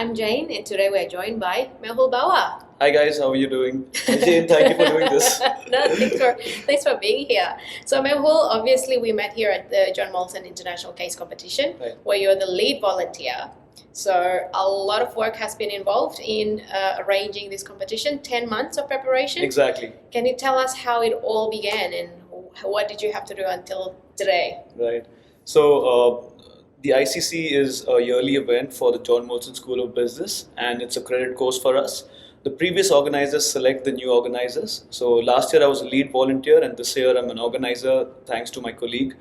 I'm Jane, and today we're joined by Mehul Bawa. Hi guys, how are you doing? Jane, thank you for doing this. No, thanks for being here. So Mehul, obviously we met here at the John Molson International Case Competition, Right. where you're the lead volunteer. So a lot of work has been involved in arranging this competition, 10 months of preparation. Exactly. Can you tell us how it all began and what did you have to do until today? Right. So the ICC is a yearly event for the John Molson School of Business, and it's a credit course for us. The previous organizers select the new organizers. So last year I was a lead volunteer, and this year I'm an organizer thanks to my colleague.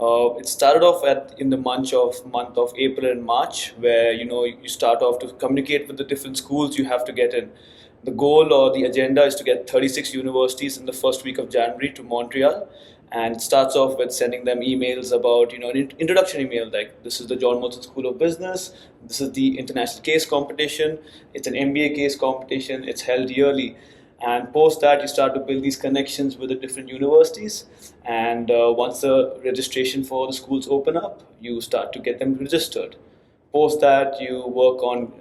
It started off in the month of April and March, where you start off to communicate with the different schools you have to get in. The goal or the agenda is to get 36 universities in the first week of January to Montreal, and it starts off with sending them emails about an introduction email like, this is the John Molson School of Business, this is the international case competition, it's an MBA case competition, it's held yearly. And post that, you start to build these connections with the different universities. And once the registration for the schools open up, you start to get them registered. Post that, you work on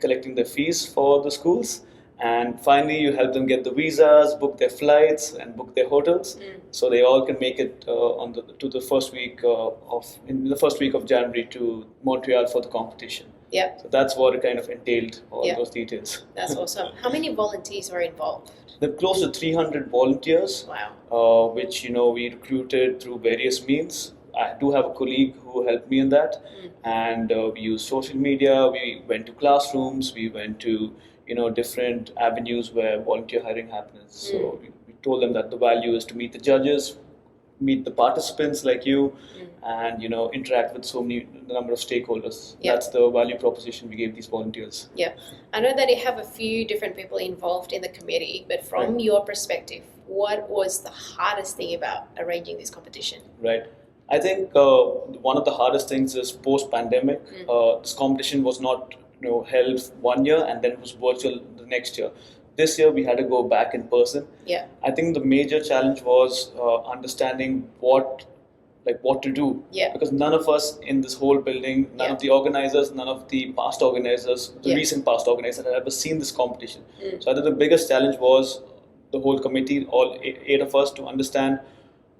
collecting the fees for the schools. And finally, you help them get the visas, book their flights, and book their hotels, so they all can make it in the first week of January to Montreal for the competition. Yeah. So that's what it kind of entailed, all those details. That's awesome. How many volunteers were involved? There are close to 300 volunteers, Wow. which we recruited through various means. I do have a colleague who helped me in that, and we used social media. We went to classrooms. We went to different avenues where volunteer hiring happens. So we told them that the value is to meet the judges, meet the participants like you, and interact with the number of stakeholders. Yeah. That's the value proposition we gave these volunteers. Yeah, I know that you have a few different people involved in the committee, but from your perspective, what was the hardest thing about arranging this competition? Right. I think one of the hardest things is post-pandemic. This competition was not held 1 year, and then it was virtual the next year. This year we had to go back in person. Yeah. I think the major challenge was understanding what to do. Yeah. Because none of us in this whole building, none of the organizers, none of the past organizers, the recent past organizers had ever seen this competition. So I think the biggest challenge was the whole committee, all eight of us, to understand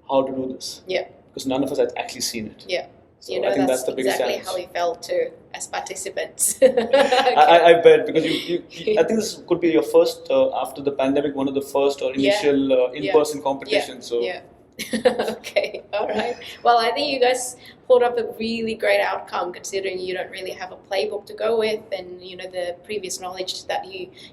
how to do this. Yeah. Because none of us had actually seen it. Yeah. So I think that's the biggest exactly challenge. how we felt too as participants. I bet, because I think this could be your first, after the pandemic, one of the first or initial in-person competitions. So. Yeah. Okay, all right. Well, I think you guys pulled up a really great outcome, considering you don't really have a playbook to go with, and the previous knowledge that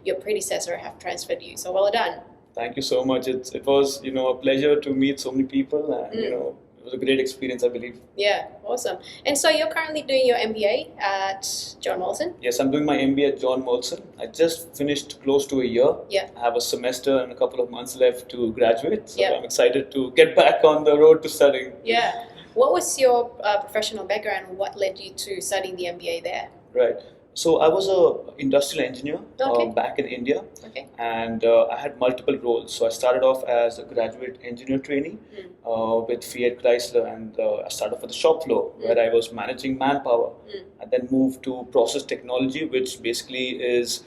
your predecessor have transferred you. So well done. Thank you so much. It was a pleasure to meet so many people, and it was a great experience, I believe. Yeah, awesome. And so you're currently doing your MBA at John Molson? Yes, I'm doing my MBA at John Molson. I just finished close to a year. Yeah. I have a semester and a couple of months left to graduate. So Yeah. I'm excited to get back on the road to studying. Yeah. What was your professional background? What led you to studying the MBA there? Right. So I was an industrial engineer back in India, and I had multiple roles. So I started off as a graduate engineer trainee with Fiat Chrysler, and I started off at the shop floor where I was managing manpower. I then moved to process technology, which basically is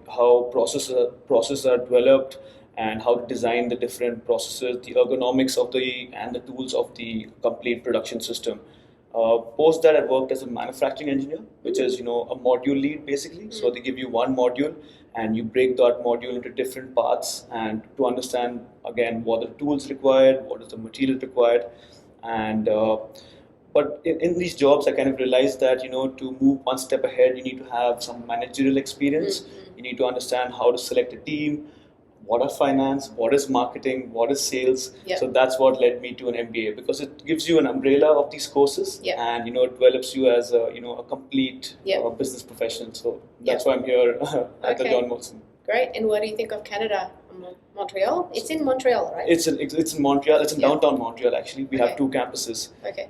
how processes are developed and how to design the different processes, the ergonomics and the tools of the complete production system. Post that, I worked as a manufacturing engineer, which is a module lead basically. So they give you one module, and you break that module into different parts, and to understand again what the tools required, what is the material required, and but in these jobs, I kind of realized that to move one step ahead, you need to have some managerial experience. You need to understand how to select a team. What are finance, what is marketing, what is sales. So that's what led me to an MBA, because it gives you an umbrella of these courses, and it develops you as a complete business professional. So that's why I'm here at the John Molson. Great. And what do you think of Canada? Montreal? It's in Montreal, right? It's in Montreal. It's in downtown Montreal, actually. We have two campuses. Okay.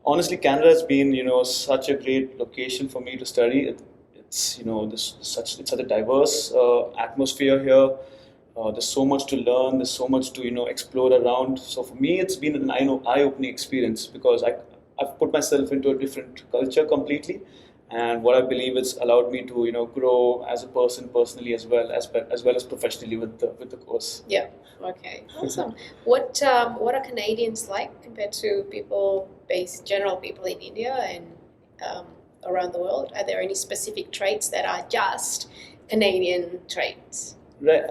Honestly, Canada has been such a great location for me to study. It's such a diverse atmosphere here. There's so much to learn, there's so much to explore around. So for me, it's been an eye-opening experience, because I've put myself into a different culture completely, and what I believe it's allowed me to grow as a person personally as well as professionally with the course. Yeah. Okay. Awesome. What are Canadians like compared to general people in India and around the world? Are there any specific traits that are just Canadian traits? Right.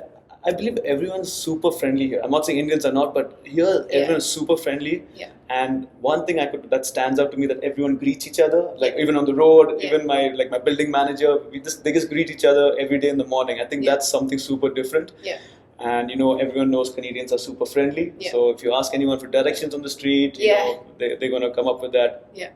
I believe everyone's super friendly here. I'm not saying Indians are not, but here everyone's super friendly. Yeah. And one thing that stands out to me, that everyone greets each other, like even on the road, even my building manager, they just greet each other every day in the morning. I think that's something super different. Yeah. And everyone knows Canadians are super friendly. Yeah. So if you ask anyone for directions on the street, they're gonna come up with that. Yeah.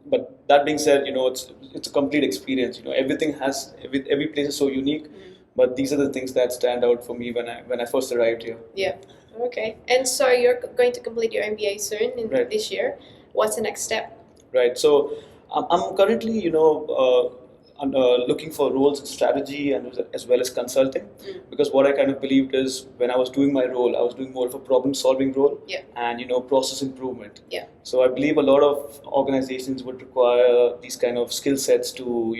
But that being said, it's a complete experience. Every place is so unique. But these are the things that stand out for me when I first arrived here. Yeah. Okay. And so you're going to complete your MBA soon Right. this year. What's the next step? Right. So I'm currently, looking for roles in strategy and as well as consulting, because what I kind of believed is when I was doing my role, I was doing more of a problem-solving role and process improvement. Yeah. So I believe a lot of organizations would require these kind of skill sets to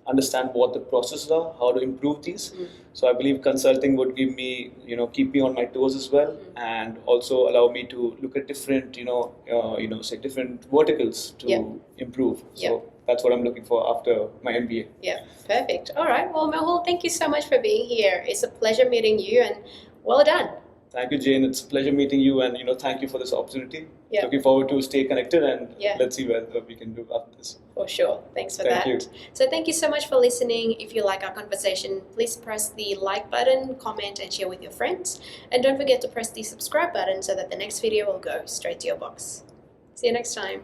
understand what the processes are, how to improve these. So I believe consulting would give me, keep me on my toes as well, and also allow me to look at different, different verticals to improve. So that's what I'm looking for after my MBA. Yeah, perfect. All right. Well, Mehul, thank you so much for being here. It's a pleasure meeting you, and well done. Thank you, Jane. It's a pleasure meeting you, and thank you for this opportunity. Yeah. Looking forward to stay connected, and let's see what we can do after this. For sure. Thanks for Thank that. you. So thank you so much for listening. If you like our conversation, please press the like button, comment, and share with your friends. And don't forget to press the subscribe button so that the next video will go straight to your box. See you next time.